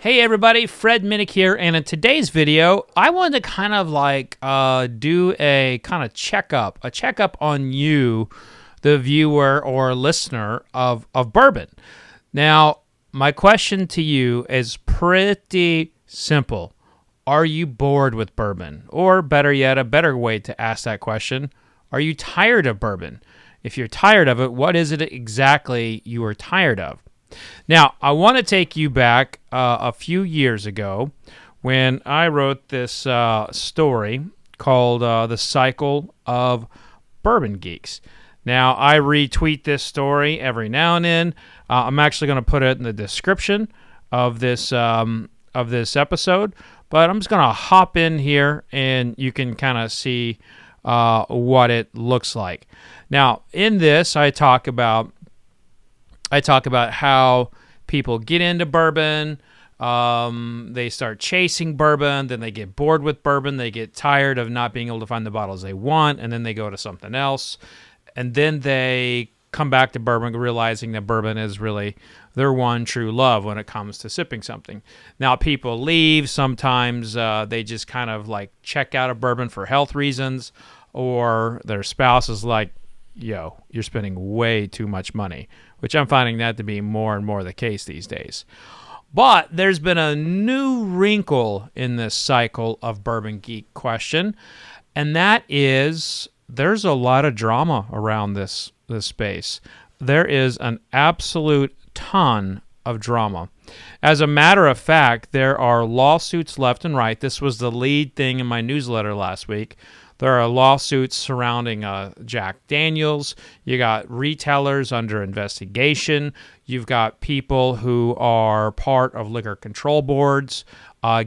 Hey everybody, Fred Minnick here, and in today's video, I wanted to kind of like do a kind of checkup on you, the viewer or listener of bourbon. Now, my question to you is pretty simple. Are you bored with bourbon? Or better yet, a better way to ask that question, are you tired of bourbon? If you're tired of it, what is it exactly you are tired of? Now, I want to take you back a few years ago when I wrote this story called The Cycle of Bourbon Geeks. Now, I retweet this story every now and then. I'm actually going to put it in the description of this episode, but I'm just going to hop in here and you can kind of see what it looks like. Now, in this, I talk about how people get into bourbon, they start chasing bourbon, then they get bored with bourbon, they get tired of not being able to find the bottles they want, and then they go to something else, and then they come back to bourbon realizing that bourbon is really their one true love when it comes to sipping something. Now, people leave. Sometimes they just kind of like check out of bourbon for health reasons, or their spouse is like, yo, you're spending way too much money, which I'm finding that to be more and more the case these days. But there's been a new wrinkle in this cycle of Bourbon Geek question, and that is there's a lot of drama around this space. There is an absolute ton of drama. As a matter of fact, there are lawsuits left and right. This was the lead thing in my newsletter last week. There are lawsuits surrounding Jack Daniels. You got retailers under investigation. You've got people who are part of liquor control boards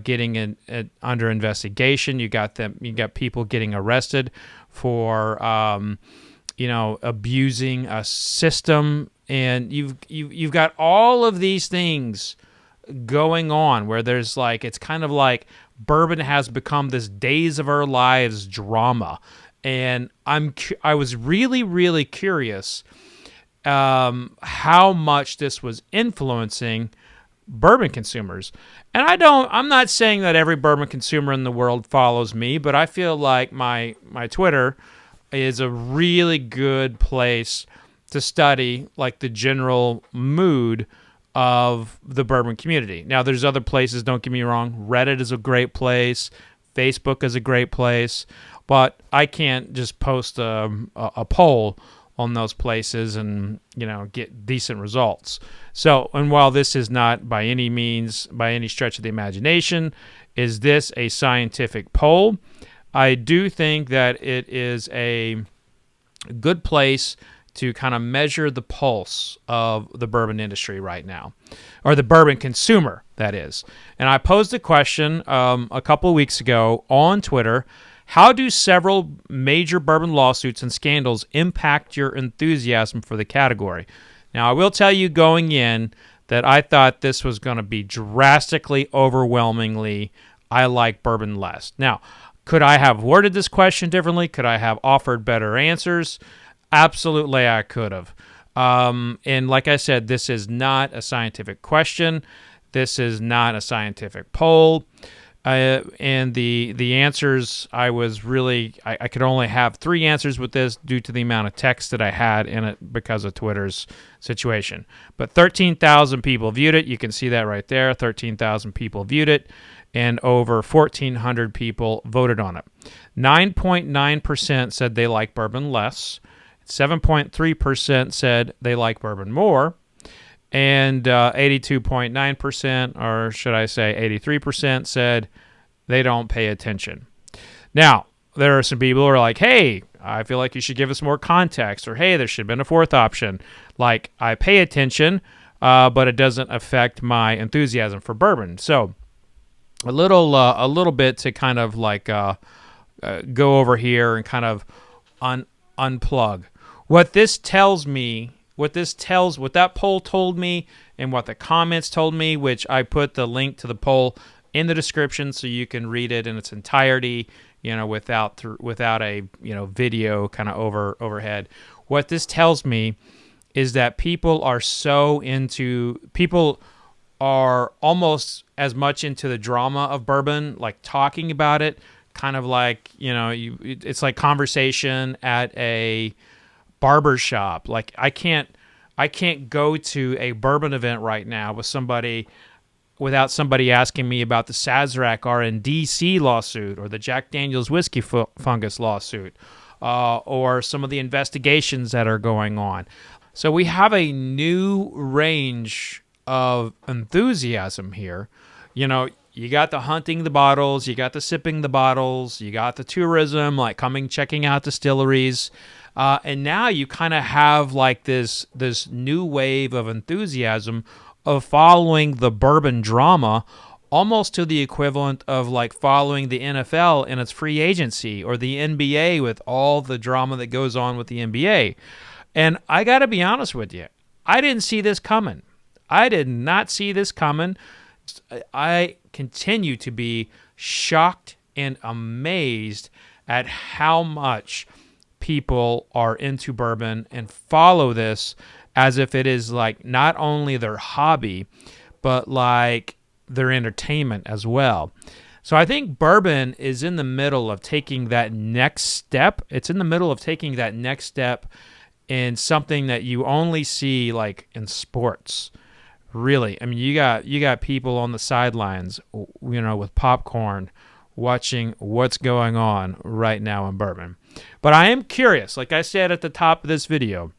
getting under investigation. You got people getting arrested for abusing a system, and you've got all of these things going on where there's like it's kind of like bourbon has become this Days of Our Lives drama, and I was really curious how much this was influencing bourbon consumers. And I'm not saying that every bourbon consumer in the world follows me, but I feel like my Twitter is a really good place to study like the general mood of the bourbon community. Now, there's other places, don't get me wrong. Reddit is a great place. Facebook is a great place. But I can't just post a poll on those places and, get decent results. So, and while this is not by any means, by any stretch of the imagination, is this a scientific poll? I do think that it is a good place to kind of measure the pulse of the bourbon industry right now, or the bourbon consumer, that is. And I posed a question a couple of weeks ago on Twitter. How do several major bourbon lawsuits and scandals impact your enthusiasm for the category? Now, I will tell you going in that I thought this was going to be drastically, overwhelmingly, I like bourbon less. Now, could I have worded this question differently? Could I have offered better answers? Absolutely, I could have. And like I said, this is not a scientific question. This is not a scientific poll. And the answers, I could only have 3 answers with this due to the amount of text that I had in it because of Twitter's situation. But 13,000 people viewed it. You can see that right there. 13,000 people viewed it, and over 1,400 people voted on it. 9.9% said they like bourbon less. 7.3% said they like bourbon more, and 82.9%, or should I say 83%, said they don't pay attention. Now, there are some people who are like, hey, I feel like you should give us more context, or hey, there should have been a 4th option. Like, I pay attention, but it doesn't affect my enthusiasm for bourbon. So, a little bit to kind of like go over here and kind of unplug. What that poll told me, and what the comments told me, which I put the link to the poll in the description so you can read it in its entirety, without a video kind of overhead. What this tells me is that people are almost as much into the drama of bourbon, like talking about it, kind of like, it's like conversation at a barber shop. Like I can't go to a bourbon event right now without somebody asking me about the Sazerac R&DC lawsuit or the Jack Daniel's whiskey fungus lawsuit, or some of the investigations that are going on. So we have a new range of enthusiasm here. You got the hunting the bottles, you got the sipping the bottles, you got the tourism, like checking out distilleries. And now you kind of have like this new wave of enthusiasm of following the bourbon drama, almost to the equivalent of like following the NFL in its free agency, or the NBA with all the drama that goes on with the NBA. And I got to be honest with you, I didn't see this coming. I did not see this coming. I continue to be shocked and amazed at how much people are into bourbon and follow this as if it is like not only their hobby, but like their entertainment as well. So I think bourbon is in the middle of taking that next step. It's in the middle of taking that next step in something that you only see like in sports. Really, I mean, you got people on the sidelines, with popcorn, watching what's going on right now in bourbon. But I am curious, like I said at the top of this video,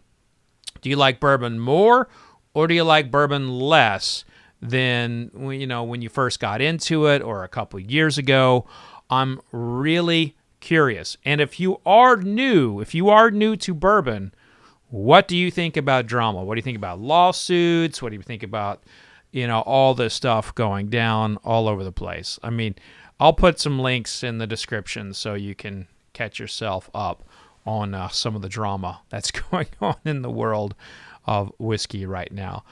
do you like bourbon more, or do you like bourbon less than when you first got into it, or a couple years ago? I'm really curious. And if you are new to bourbon, what do you think about drama? What do you think about lawsuits? What do you think about, all this stuff going down all over the place? I mean, I'll put some links in the description so you can catch yourself up on some of the drama that's going on in the world of whiskey right now.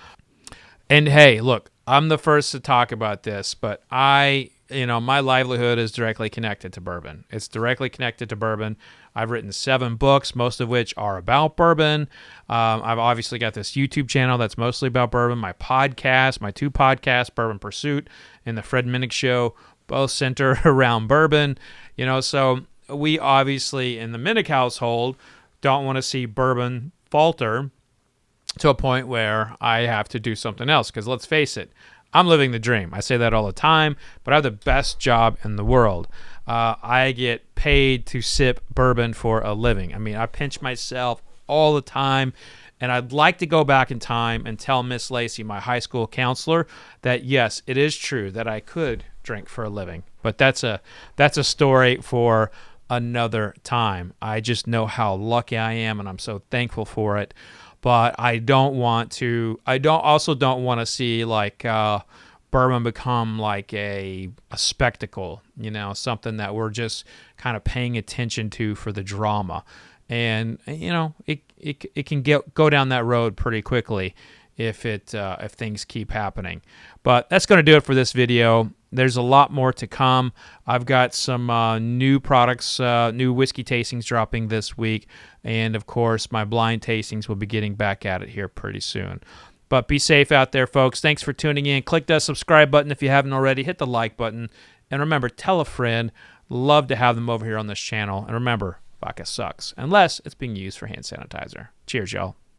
And hey, look, I'm the first to talk about this, but my livelihood is directly connected to bourbon. It's directly connected to bourbon. I've written 7 books, most of which are about bourbon. I've obviously got this YouTube channel that's mostly about bourbon. My podcast, my 2 podcasts, Bourbon Pursuit and The Fred Minnick Show, both center around bourbon. So we obviously in the Minnick household don't want to see bourbon falter to a point where I have to do something else. Because let's face it, I'm living the dream. I say that all the time, but I have the best job in the world. I get paid to sip bourbon for a living. I mean, I pinch myself all the time, and I'd like to go back in time and tell Miss Lacey, my high school counselor, that yes, it is true that I could drink for a living. But that's a story for another time. I just know how lucky I am, and I'm so thankful for it. But I don't want to see like bourbon become like a spectacle, something that we're just kind of paying attention to for the drama. And it can go down that road pretty quickly if things keep happening. But that's going to do it for this video. There's a lot more to come. I've got some new products, new whiskey tastings dropping this week. And, of course, my blind tastings will be getting back at it here pretty soon. But be safe out there, folks. Thanks for tuning in. Click that subscribe button if you haven't already. Hit the like button. And remember, tell a friend. Love to have them over here on this channel. And remember, vodka sucks unless it's being used for hand sanitizer. Cheers, y'all.